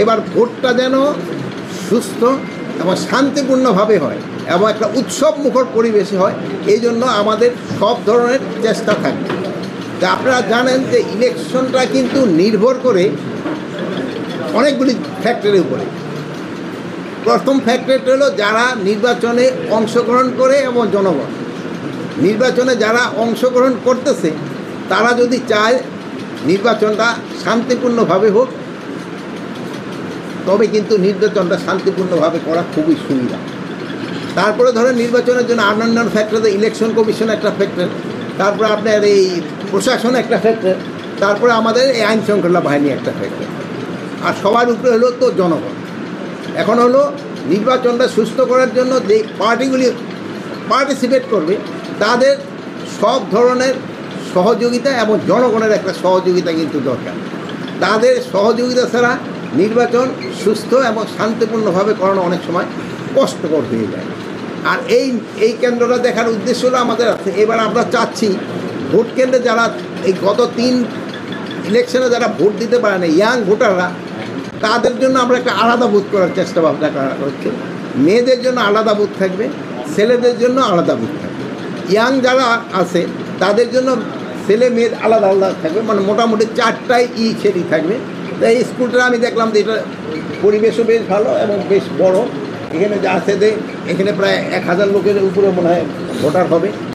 এবার ভোটটা যেন সুস্থ এবং শান্তিপূর্ণভাবে হয় এবং একটা উৎসব মুখর পরিবেশে হয়, এই জন্য আমাদের সব ধরনের চেষ্টা থাকবে। তা আপনারা জানেন যে ইলেকশনটা কিন্তু নির্ভর করে অনেকগুলি ফ্যাক্টরের উপরে। প্রথম ফ্যাক্টরটা হলো যারা নির্বাচনে অংশগ্রহণ করে এবং জনগণ। নির্বাচনে যারা অংশগ্রহণ করতেছে তারা যদি চায় নির্বাচনটা শান্তিপূর্ণভাবে হোক, তবে কিন্তু নির্বাচনটা শান্তিপূর্ণভাবে করা খুবই সুবিধা। তারপরে ধরেন নির্বাচনের জন্য অন্যান্য ফ্যাক্টর, ইলেকশন কমিশন একটা ফ্যাক্টর, তারপরে আপনার এই প্রশাসন একটা ফ্যাক্টর, তারপরে আমাদের এই আইন শৃঙ্খলা বাহিনী একটা ফ্যাক্টর, আর সবার উপরে হলো তো জনগণ। এখন হলো নির্বাচনটা সুস্থ করার জন্য যে পার্টিগুলি পার্টিসিপেট করবে তাদের সব ধরনের সহযোগিতা এবং জনগণের একটা সহযোগিতা কিন্তু দরকার। তাদের সহযোগিতা ছাড়া নির্বাচন সুস্থ এবং শান্তিপূর্ণভাবে করানো অনেক সময় কষ্টকর হয়ে যায়। আর এই কেন্দ্রটা দেখার উদ্দেশ্য হলো আমাদের আছে। এবার আমরা চাচ্ছি ভোট কেন্দ্রে যারা এই গত 3 ইলেকশনে যারা ভোট দিতে পারে না, ইয়াং ভোটাররা, তাদের জন্য আমরা একটা আলাদা বুথ করার চেষ্টা ভাবনা করা হচ্ছে। মেয়েদের জন্য আলাদা বুথ থাকবে, ছেলেদের জন্য আলাদা বুথ থাকবে। ইয়াং যারা আছে তাদের জন্য ছেলে মেয়ের আলাদা আলাদা থাকবে, মানে মোটামুটি 4টায় সেটি থাকবে। তাই এই স্কুলটা আমি দেখলাম যে এটা পরিবেশও বেশ ভালো এবং বেশ বড়। এখানে যা আছে এখানে প্রায় 1000 লোকের উপরে মনে হয় ভোটার হবে।